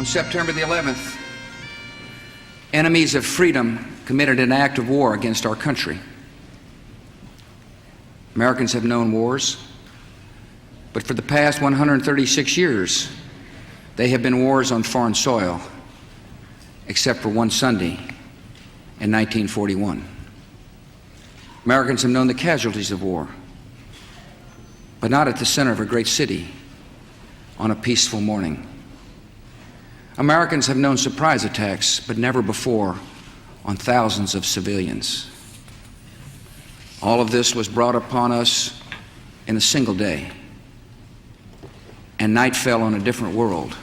September the 11th, enemies of freedom committed an act of war against our country. Americans have known wars, but for the past 136 years, they have been wars on foreign soil, except for one Sunday in 1941. Americans have known the casualties of war, but not at the center of a great city on a peaceful morning. Americans have known surprise attacks, but never before on thousands of civilians. All of this was brought upon us in a single day, and night fell on a different world,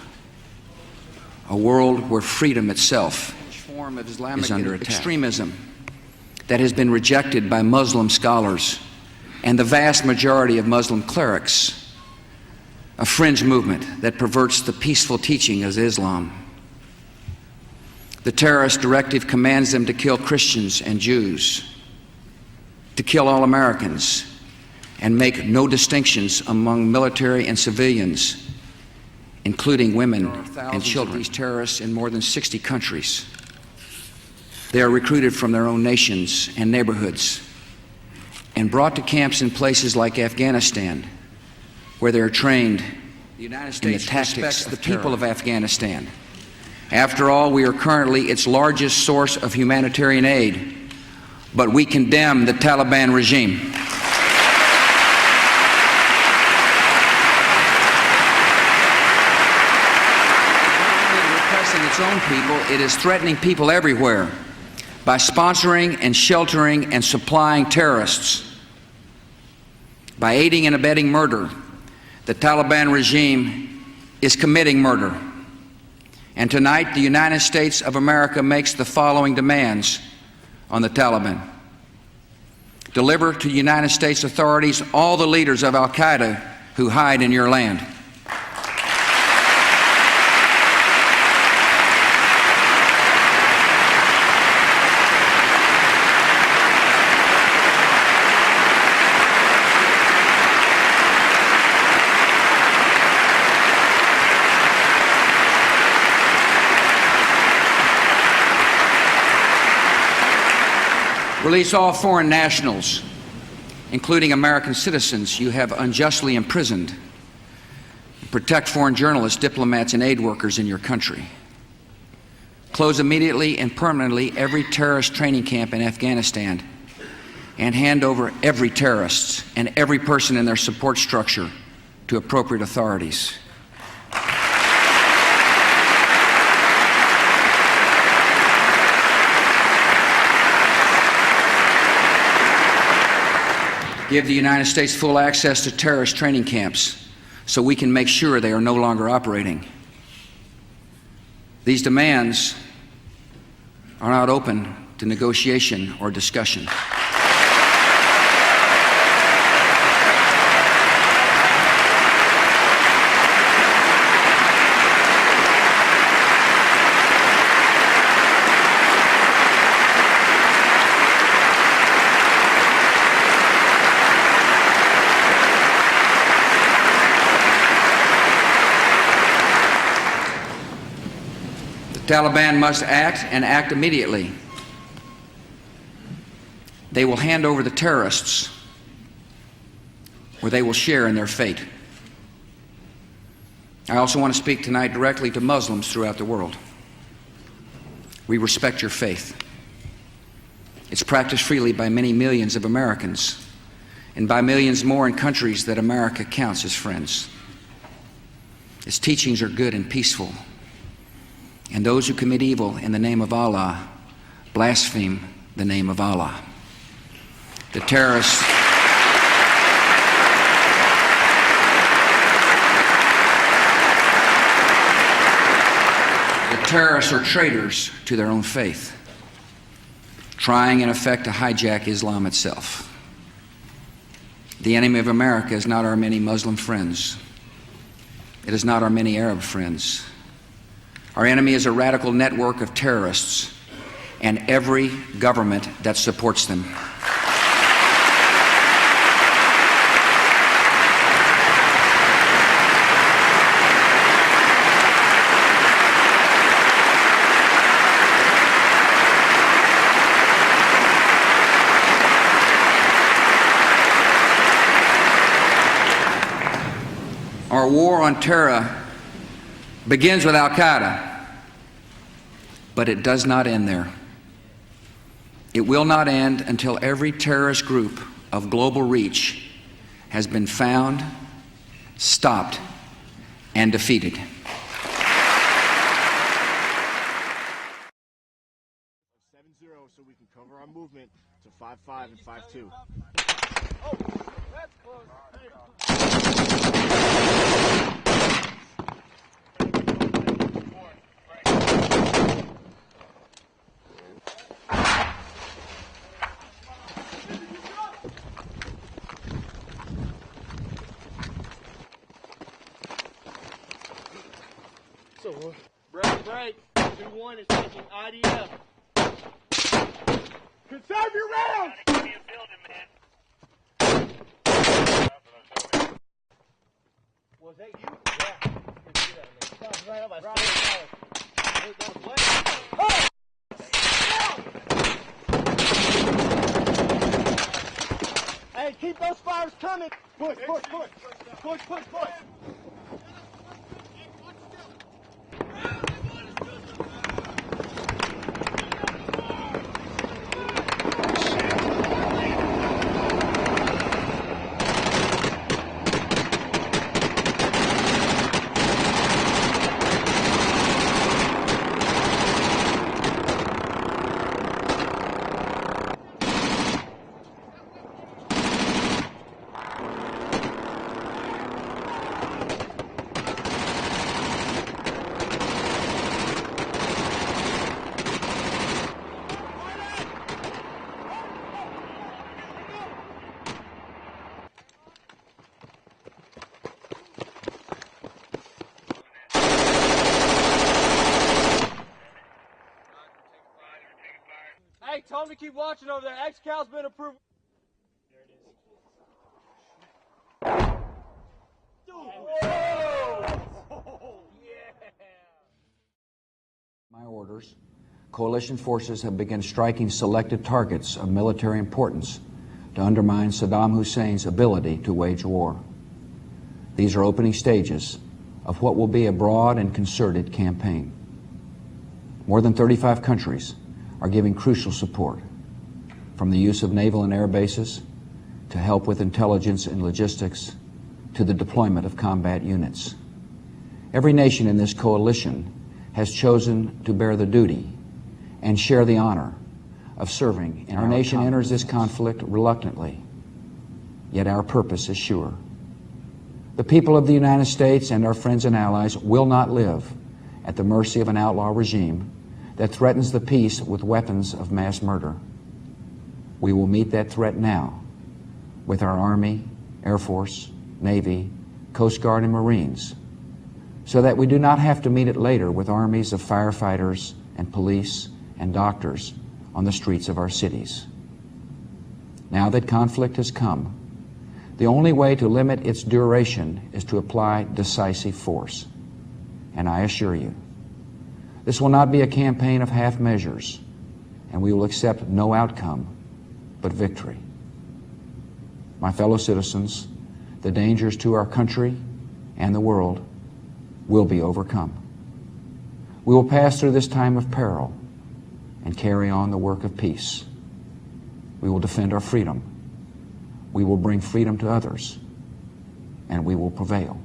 a world where freedom itself form of Islamic is under attack. Extremism that has been rejected by Muslim scholars and the vast majority of Muslim clerics, a fringe movement that perverts the peaceful teaching of Islam. The terrorist directive commands them to kill Christians and Jews, to kill all Americans, and make no distinctions among military and civilians, including women and children. These terrorists in more than 60 countries. They are recruited from their own nations and neighborhoods and brought to camps in places like Afghanistan, where they are trained in the tactics of the people of Afghanistan. After all, we are currently its largest source of humanitarian aid, but we condemn the Taliban regime. Not only repressing its own people, it is threatening people everywhere by sponsoring and sheltering and supplying terrorists. By aiding and abetting murder, the Taliban regime is committing murder. And tonight, the United States of America makes the following demands on the Taliban. Deliver to United States authorities all the leaders of al-Qaeda who hide in your land. Release all foreign nationals, including American citizens you have unjustly imprisoned. Protect foreign journalists, diplomats, and aid workers in your country. Close immediately and permanently every terrorist training camp in Afghanistan and hand over every terrorist and every person in their support structure to appropriate authorities. Give the United States full access to terrorist training camps so we can make sure they are no longer operating. These demands are not open to negotiation or discussion. The Taliban must act and act immediately. They will hand over the terrorists, or they will share in their fate. I also want to speak tonight directly to Muslims throughout the world. We respect your faith. It's practiced freely by many millions of Americans and by millions more in countries that America counts as friends. Its teachings are good and peaceful. And those who commit evil in the name of Allah blaspheme the name of Allah. The terrorists are traitors to their own faith, trying in effect to hijack Islam itself. The enemy of America is not our many Muslim friends. It is not our many Arab friends. Our enemy is a radical network of terrorists and every government that supports them. Our war on terror begins with Al-Qaeda, but it does not end there. It will not end until every terrorist group of global reach has been found, stopped, and defeated. So we can cover our movement to 5-5 and 5-2. Oh, that's close. So, break. 2-1 is taking IDF. Conserve your rounds! Was that you? Yeah. Right up my Hey, keep those fires coming! Push! Hey, tell him to keep watching over there. X-Cal's been approved. There it is. Oh, yeah. My orders, coalition forces have begun striking selected targets of military importance to undermine Saddam Hussein's ability to wage war. These are opening stages of what will be a broad and concerted campaign. More than 35 countries are giving crucial support, from the use of naval and air bases to help with intelligence and logistics to the deployment of combat units. Every nation in this coalition has chosen to bear the duty and share the honor of serving in our nation enters this conflict reluctantly, yet our purpose is sure. The people of the United States and our friends and allies will not live at the mercy of an outlaw regime that threatens the peace with weapons of mass murder. We will meet that threat now with our Army, Air Force, Navy, Coast Guard, and Marines, so that we do not have to meet it later with armies of firefighters and police and doctors on the streets of our cities. Now that conflict has come, the only way to limit its duration is to apply decisive force. And I assure you, this will not be a campaign of half measures, and we will accept no outcome but victory. My fellow citizens, the dangers to our country and the world will be overcome. We will pass through this time of peril and carry on the work of peace. We will defend our freedom. We will bring freedom to others, and we will prevail.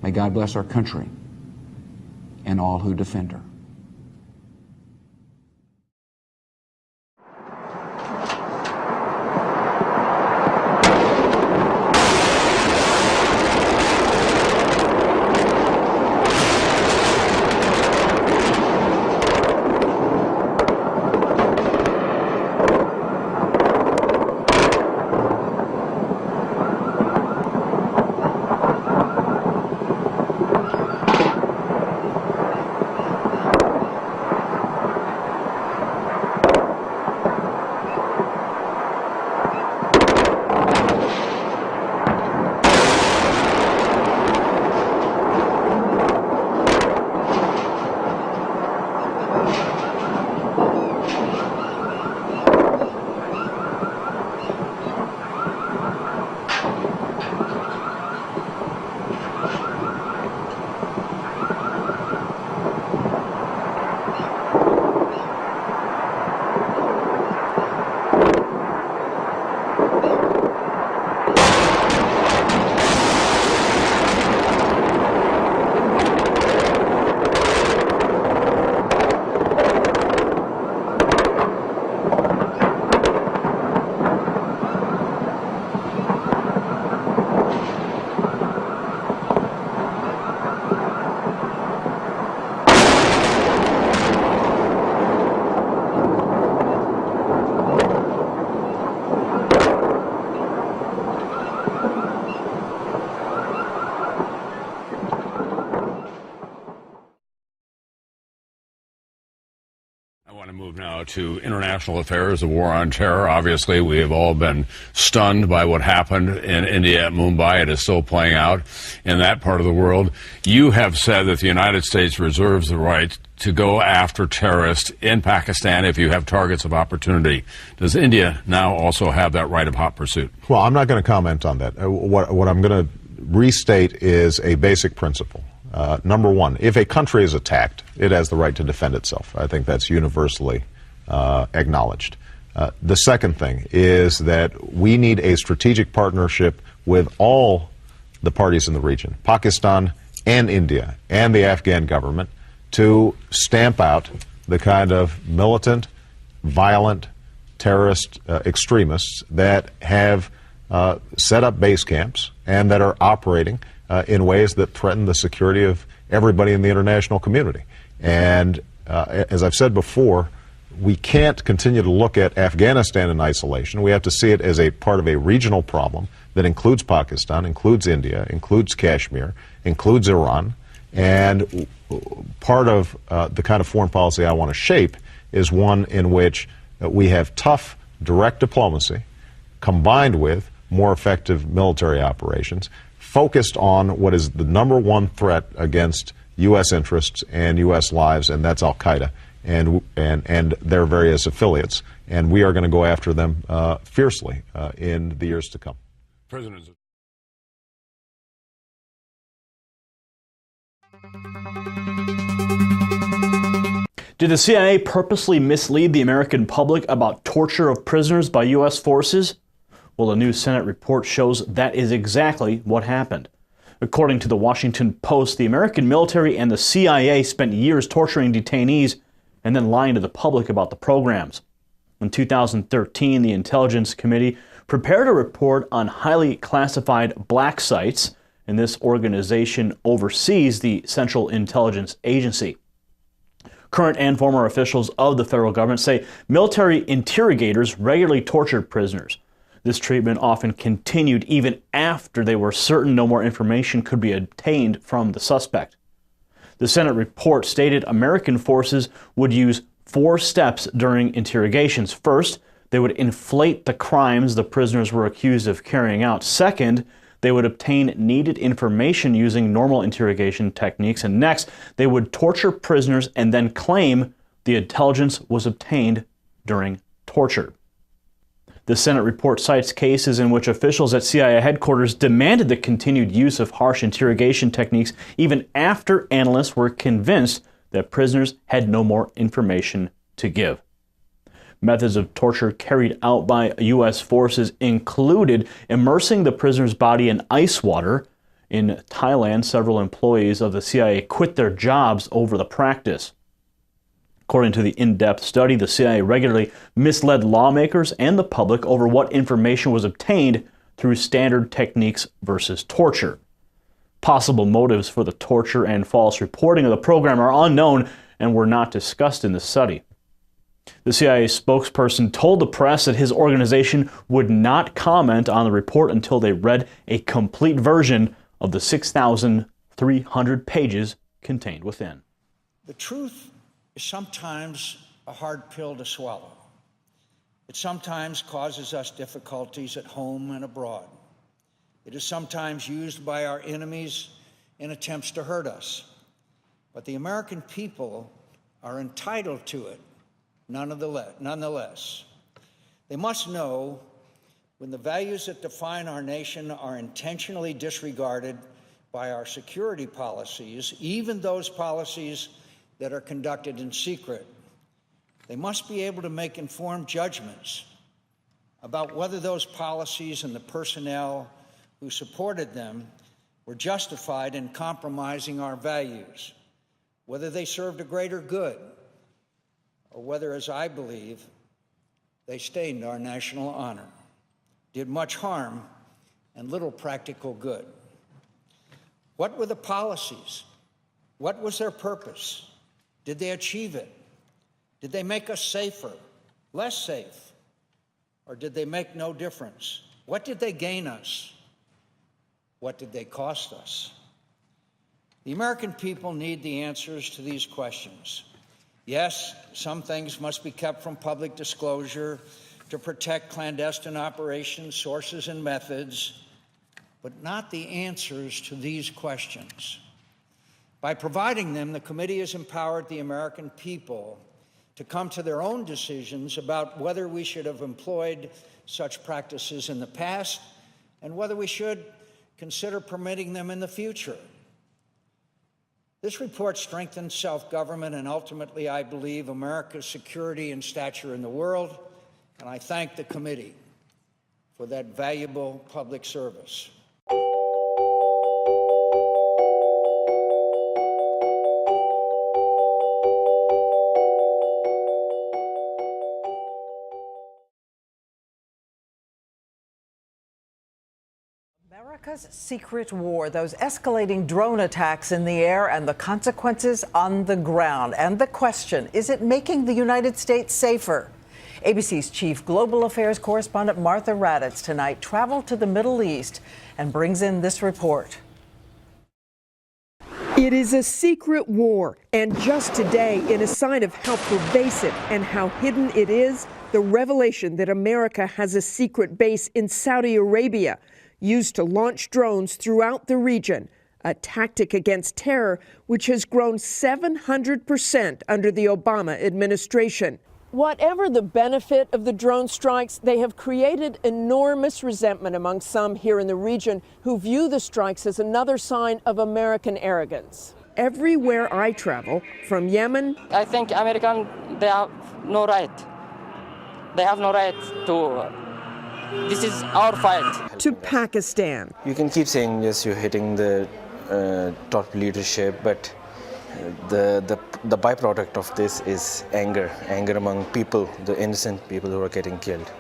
May God bless our country and all who defend her. I want to move now to international affairs, the war on terror. Obviously, we have all been stunned by what happened in India at Mumbai. It is still playing out in that part of the world. You have said that the United States reserves the right to go after terrorists in Pakistan if you have targets of opportunity. Does India now also have that right of hot pursuit? Well, I'm not going to comment on that. What I'm going to restate is a basic principle. Number one, if a country is attacked, it has the right to defend itself. I think that's universally acknowledged. The second thing is that we need a strategic partnership with all the parties in the region, Pakistan and India and the Afghan government, to stamp out the kind of militant, violent, terrorist extremists that have set up base camps and that are operating in ways that threaten the security of everybody in the international community. And as I've said before, we can't continue to look at Afghanistan in isolation. We have to see it as a part of a regional problem that includes Pakistan, includes India, includes Kashmir, includes Iran. And part of the kind of foreign policy I want to shape is one in which we have tough, direct diplomacy combined with more effective military operations focused on what is the number one threat against U.S. interests and U.S. lives, and that's al-Qaeda and their various affiliates. And we are going to go after them fiercely in the years to come. President. Did the CIA purposely mislead the American public about torture of prisoners by U.S. forces? Well, a new Senate report shows that is exactly what happened. According to the Washington Post, the American military and the CIA spent years torturing detainees and then lying to the public about the programs. In 2013, the Intelligence Committee prepared a report on highly classified black sites, and this organization oversees the Central Intelligence Agency. Current and former officials of the federal government say military interrogators regularly tortured prisoners. This treatment often continued even after they were certain no more information could be obtained from the suspect. The Senate report stated American forces would use 4 steps during interrogations. First, they would inflate the crimes the prisoners were accused of carrying out. Second, they would obtain needed information using normal interrogation techniques. And next, they would torture prisoners and then claim the intelligence was obtained during torture. The Senate report cites cases in which officials at CIA headquarters demanded the continued use of harsh interrogation techniques even after analysts were convinced that prisoners had no more information to give. Methods of torture carried out by U.S. forces included immersing the prisoner's body in ice water. In Thailand, several employees of the CIA quit their jobs over the practice. According to the in-depth study, the CIA regularly misled lawmakers and the public over what information was obtained through standard techniques versus torture. Possible motives for the torture and false reporting of the program are unknown and were not discussed in the study. The CIA spokesperson told the press that his organization would not comment on the report until they read a complete version of the 6,300 pages contained within. The truth is sometimes a hard pill to swallow. It sometimes causes us difficulties at home and abroad. It is sometimes used by our enemies in attempts to hurt us. But the American people are entitled to it nonetheless. They must know when the values that define our nation are intentionally disregarded by our security policies, even those policies that are conducted in secret. They must be able to make informed judgments about whether those policies and the personnel who supported them were justified in compromising our values, whether they served a greater good, or whether, as I believe, they stained our national honor, did much harm and little practical good. What were the policies? What was their purpose? Did they achieve it? Did they make us safer, less safe? Or did they make no difference? What did they gain us? What did they cost us? The American people need the answers to these questions. Yes, some things must be kept from public disclosure to protect clandestine operations, sources, and methods, but not the answers to these questions. By providing them, the committee has empowered the American people to come to their own decisions about whether we should have employed such practices in the past and whether we should consider permitting them in the future. This report strengthens self-government and ultimately, I believe, America's security and stature in the world, and I thank the committee for that valuable public service. America's secret war, those escalating drone attacks in the air and the consequences on the ground. And the question, is it making the United States safer? ABC's chief global affairs correspondent Martha Raddatz tonight traveled to the Middle East and brings in this report. It is a secret war, and just today, in a sign of how pervasive and how hidden it is, the revelation that America has a secret base in Saudi Arabia, used to launch drones throughout the region, a tactic against terror which has grown 700% under the Obama administration. Whatever the benefit of the drone strikes, they have created enormous resentment among some here in the region who view the strikes as another sign of American arrogance. Everywhere I travel, from Yemen, I think Americans, they have no right. They have no right to. This is our fight. To Pakistan. You can keep saying, yes, you're hitting the top leadership, but the byproduct of this is anger among people, the innocent people who are getting killed.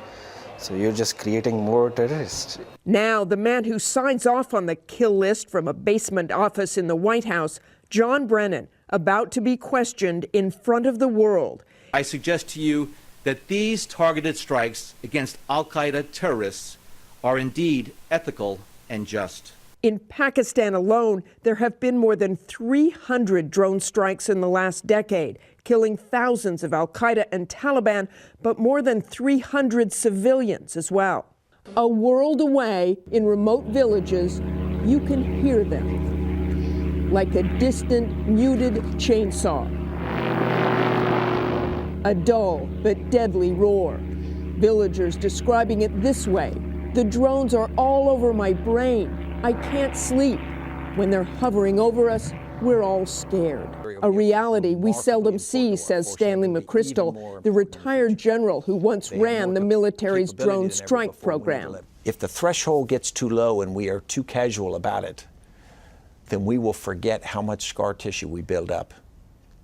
So you're just creating more terrorists. Now, the man who signs off on the kill list from a basement office in the White House, John Brennan, about to be questioned in front of the world. I suggest to you that these targeted strikes against al-Qaeda terrorists are indeed ethical and just. In Pakistan alone, there have been more than 300 drone strikes in the last decade, killing thousands of al-Qaeda and Taliban, but more than 300 civilians as well. A world away, in remote villages, you can hear them, like a distant, muted chainsaw. A dull but deadly roar. Villagers describing it this way: the drones are all over my brain. I can't sleep. When they're hovering over us, we're all scared. A reality we seldom see, says Stanley McChrystal, the retired general who once ran the military's drone strike program. If the threshold gets too low and we are too casual about it, then we will forget how much scar tissue we build up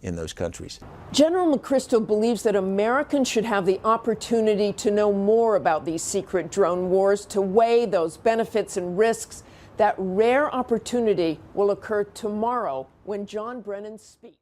in those countries. General McChrystal believes that Americans should have the opportunity to know more about these secret drone wars, to weigh those benefits and risks. That rare opportunity will occur tomorrow when John Brennan speaks.